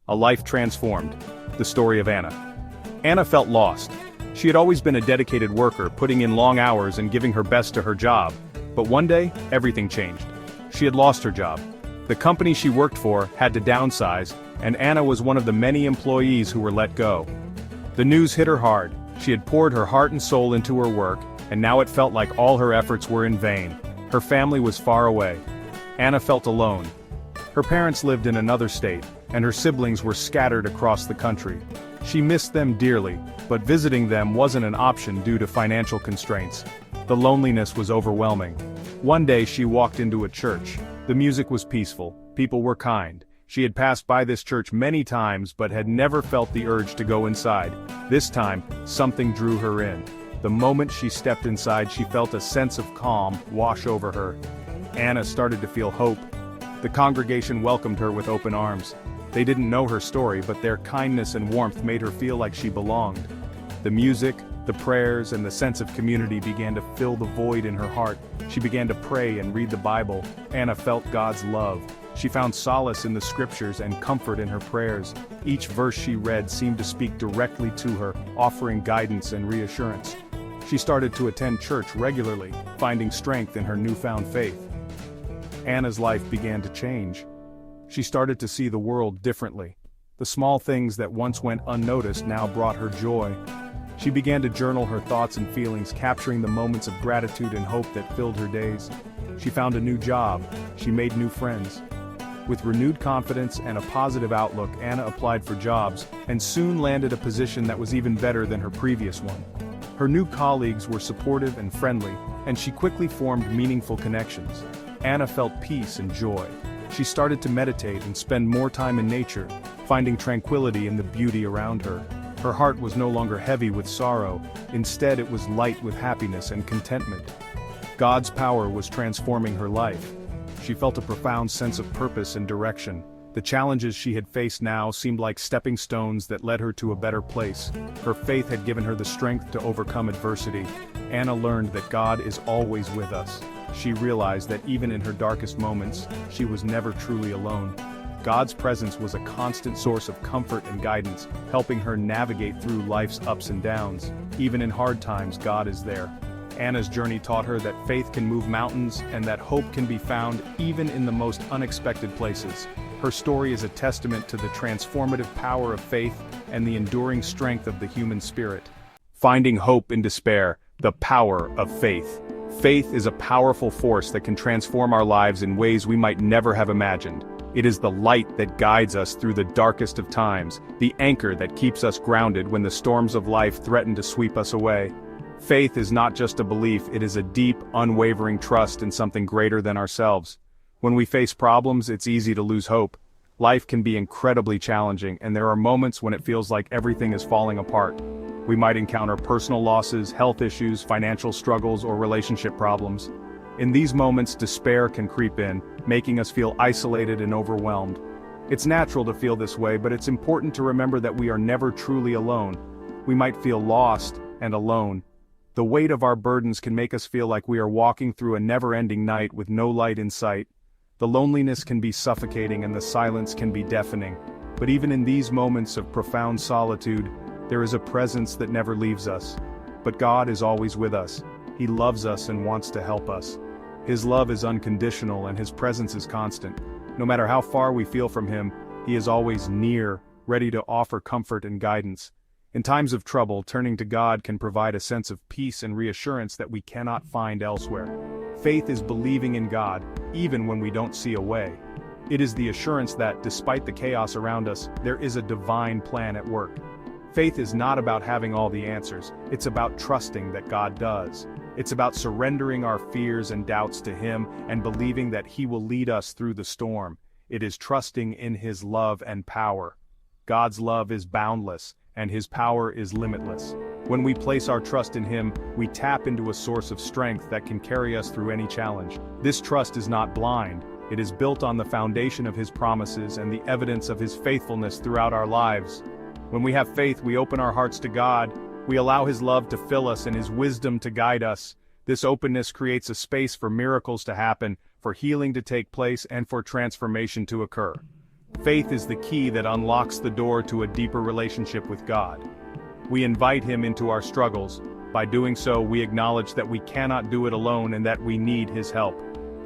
A life transformed. The story of Anna. Anna felt lost. She had always been a dedicated worker, putting in long hours and giving her best to her job. But one day, everything changed. She had lost her job. The company she worked for had to downsize, and Anna was one of the many employees who were let go. The news hit her hard. She had poured her heart and soul into her work, and now it felt like all her efforts were in vain. Her family was far away. Anna felt alone. Her parents lived in another state, and her siblings were scattered across the country. She missed them dearly, but visiting them wasn't an option due to financial constraints. The loneliness was overwhelming. One day she walked into a church. The music was peaceful, people were kind. She had passed by this church many times but had never felt the urge to go inside. This time, something drew her in. The moment she stepped inside, she felt a sense of calm wash over her. Anna started to feel hope. The congregation welcomed her with open arms. They didn't know her story, but their kindness and warmth made her feel like she belonged. The music, the prayers, and the sense of community began to fill the void in her heart. She began to pray and read the Bible. Anna felt God's love. She found solace in the scriptures and comfort in her prayers. Each verse she read seemed to speak directly to her, offering guidance and reassurance. She started to attend church regularly, finding strength in her newfound faith. Anna's life began to change. She started to see the world differently. The small things that once went unnoticed now brought her joy. She began to journal her thoughts and feelings, capturing the moments of gratitude and hope that filled her days. She found a new job. She made new friends. With renewed confidence and a positive outlook, Anna applied for jobs, and soon landed a position that was even better than her previous one. Her new colleagues were supportive and friendly, and she quickly formed meaningful connections. Anna felt peace and joy. She started to meditate and spend more time in nature, finding tranquility in the beauty around her. Her heart was no longer heavy with sorrow, instead it was light with happiness and contentment. God's power was transforming her life. She felt a profound sense of purpose and direction. The challenges she had faced now seemed like stepping stones that led her to a better place. Her faith had given her the strength to overcome adversity. Anna learned that God is always with us. She realized that even in her darkest moments, she was never truly alone. God's presence was a constant source of comfort and guidance, helping her navigate through life's ups and downs. Even in hard times, God is there. Anna's journey taught her that faith can move mountains and that hope can be found even in the most unexpected places. Her story is a testament to the transformative power of faith and the enduring strength of the human spirit. Finding hope in despair, the power of faith. Faith is a powerful force that can transform our lives in ways we might never have imagined. It is the light that guides us through the darkest of times, the anchor that keeps us grounded when the storms of life threaten to sweep us away. Faith is not just a belief, it is a deep, unwavering trust in something greater than ourselves. When we face problems, it's easy to lose hope. Life can be incredibly challenging, and there are moments when it feels like everything is falling apart. We might encounter personal losses, health issues, financial struggles, or relationship problems. In these moments, despair can creep in, making us feel isolated and overwhelmed. It's natural to feel this way, but it's important to remember that we are never truly alone. We might feel lost and alone. The weight of our burdens can make us feel like we are walking through a never-ending night with no light in sight. The loneliness can be suffocating and the silence can be deafening. But even in these moments of profound solitude, there is a presence that never leaves us. But God is always with us. He loves us and wants to help us. His love is unconditional and His presence is constant. No matter how far we feel from Him, He is always near, ready to offer comfort and guidance. In times of trouble, turning to God can provide a sense of peace and reassurance that we cannot find elsewhere. Faith is believing in God, even when we don't see a way. It is the assurance that, despite the chaos around us, there is a divine plan at work. Faith is not about having all the answers, it's about trusting that God does. It's about surrendering our fears and doubts to Him and believing that He will lead us through the storm. It is trusting in His love and power. God's love is boundless, and His power is limitless. When we place our trust in Him, we tap into a source of strength that can carry us through any challenge. This trust is not blind, it is built on the foundation of His promises and the evidence of His faithfulness throughout our lives. When we have faith, we open our hearts to God, we allow His love to fill us and His wisdom to guide us. This openness creates a space for miracles to happen, for healing to take place, and for transformation to occur. Faith is the key that unlocks the door to a deeper relationship with God. We invite Him into our struggles. By doing so, we acknowledge that we cannot do it alone and that we need His help.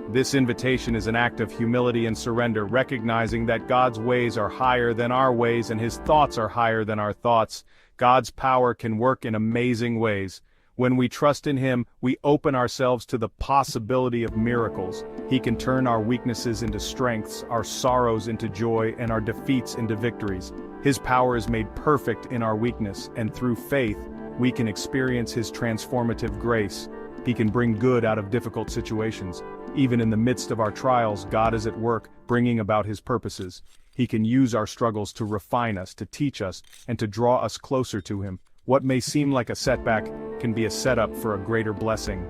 This invitation is an act of humility and surrender, recognizing that God's ways are higher than our ways and His thoughts are higher than our thoughts. God's power can work in amazing ways. When we trust in Him, we open ourselves to the possibility of miracles. He can turn our weaknesses into strengths, our sorrows into joy, and our defeats into victories. His power is made perfect in our weakness, and through faith, we can experience His transformative grace. He can bring good out of difficult situations. Even in the midst of our trials, God is at work, bringing about His purposes. He can use our struggles to refine us, to teach us, and to draw us closer to Him. What may seem like a setback can be a setup for a greater blessing.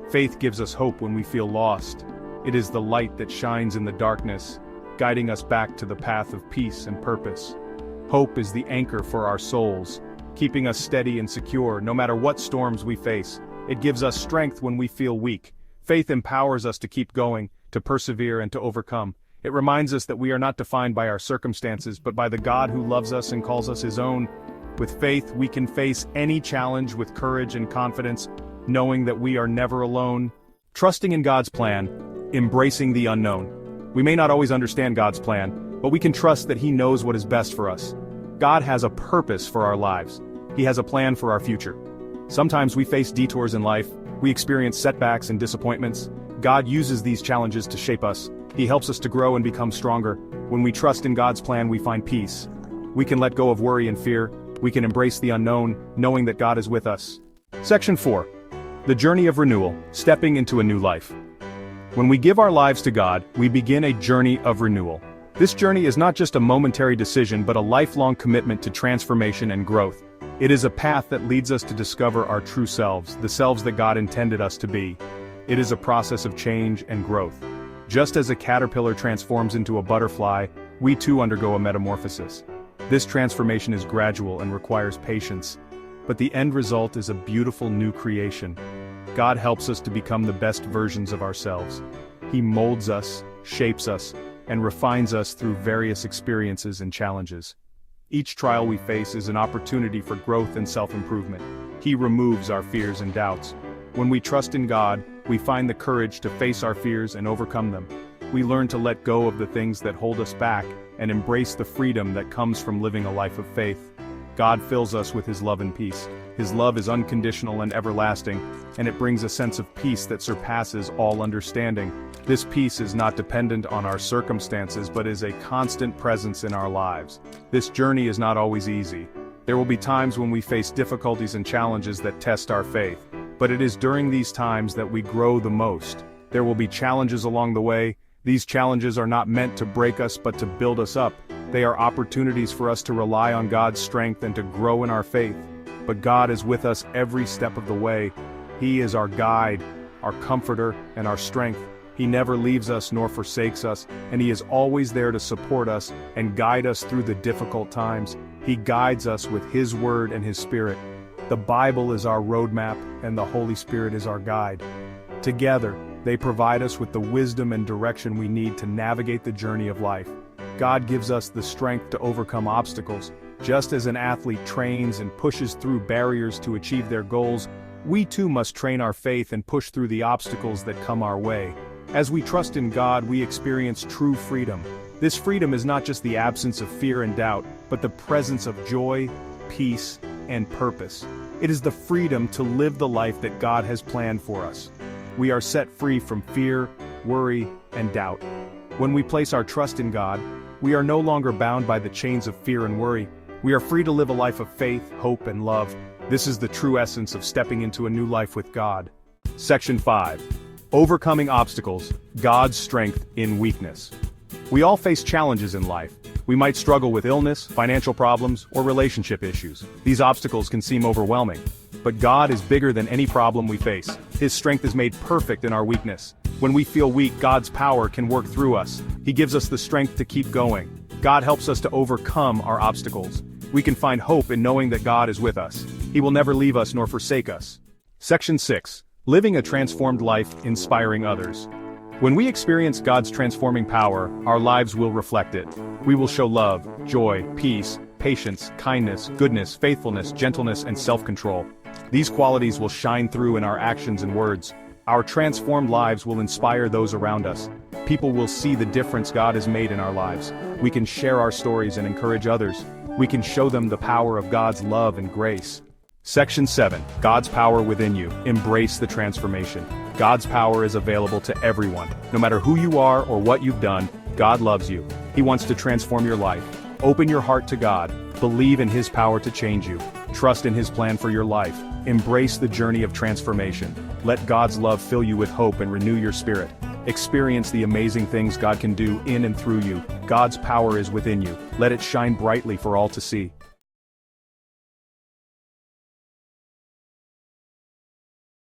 Faith gives us hope when we feel lost. It is the light that shines in the darkness, guiding us back to the path of peace and purpose. Hope is the anchor for our souls, keeping us steady and secure no matter what storms we face. It gives us strength when we feel weak. Faith empowers us to keep going, to persevere and to overcome. It reminds us that we are not defined by our circumstances but by the God who loves us and calls us His own. With faith, we can face any challenge with courage and confidence, knowing that we are never alone. Trusting in God's plan, embracing the unknown. We may not always understand God's plan, but we can trust that He knows what is best for us. God has a purpose for our lives. He has a plan for our future. Sometimes we face detours in life, we experience setbacks and disappointments. God uses these challenges to shape us. He helps us to grow and become stronger. When we trust in God's plan, we find peace. We can let go of worry and fear. We can embrace the unknown, knowing that God is with us. Section 4. The journey of renewal, stepping into a new life. When we give our lives to God, we begin a journey of renewal. This journey is not just a momentary decision but a lifelong commitment to transformation and growth. It is a path that leads us to discover our true selves, the selves that God intended us to be. It is a process of change and growth. Just as a caterpillar transforms into a butterfly, we too undergo a metamorphosis. This transformation is gradual and requires patience, but the end result is a beautiful new creation. God helps us to become the best versions of ourselves. He molds us, shapes us, and refines us through various experiences and challenges. Each trial we face is an opportunity for growth and self-improvement. He removes our fears and doubts. When we trust in God, we find the courage to face our fears and overcome them. We learn to let go of the things that hold us back and embrace the freedom that comes from living a life of faith. God fills us with His love and peace. His love is unconditional and everlasting, and it brings a sense of peace that surpasses all understanding. This peace is not dependent on our circumstances but is a constant presence in our lives. This journey is not always easy. There will be times when we face difficulties and challenges that test our faith, but it is during these times that we grow the most. There will be challenges along the way. These challenges are not meant to break us but to build us up. They are opportunities for us to rely on God's strength and to grow in our faith. But God is with us every step of the way. He is our guide, our comforter, and our strength. He never leaves us nor forsakes us, and He is always there to support us and guide us through the difficult times. He guides us with His Word and His Spirit. The Bible is our roadmap, and the Holy Spirit is our guide. Together, they provide us with the wisdom and direction we need to navigate the journey of life. God gives us the strength to overcome obstacles. Just as an athlete trains and pushes through barriers to achieve their goals, we too must train our faith and push through the obstacles that come our way. As we trust in God, we experience true freedom. This freedom is not just the absence of fear and doubt, but the presence of joy, peace, and purpose. It is the freedom to live the life that God has planned for us. We are set free from fear, worry, and doubt. When we place our trust in God, we are no longer bound by the chains of fear and worry. We are free to live a life of faith, hope, and love. This is the true essence of stepping into a new life with God. Section 5. Overcoming obstacles, God's strength in weakness. We all face challenges in life. We might struggle with illness, financial problems, or relationship issues. These obstacles can seem overwhelming. But God is bigger than any problem we face. His strength is made perfect in our weakness. When we feel weak, God's power can work through us. He gives us the strength to keep going. God helps us to overcome our obstacles. We can find hope in knowing that God is with us. He will never leave us nor forsake us. Section 6. Living a transformed life, inspiring others. When we experience God's transforming power, our lives will reflect it. We will show love, joy, peace, patience, kindness, goodness, faithfulness, gentleness, and self-control. These qualities will shine through in our actions and words. Our transformed lives will inspire those around us. People will see the difference God has made in our lives. We can share our stories and encourage others. We can show them the power of God's love and grace. Section 7. God's power within you. Embrace the transformation. God's power is available to everyone. No matter who you are or what you've done, God loves you. He wants to transform your life. Open your heart to God. Believe in His power to change you. Trust in His plan for your life. Embrace the journey of transformation. Let God's love fill you with hope and renew your spirit. Experience the amazing things God can do in and through you. God's power is within you. Let it shine brightly for all to see.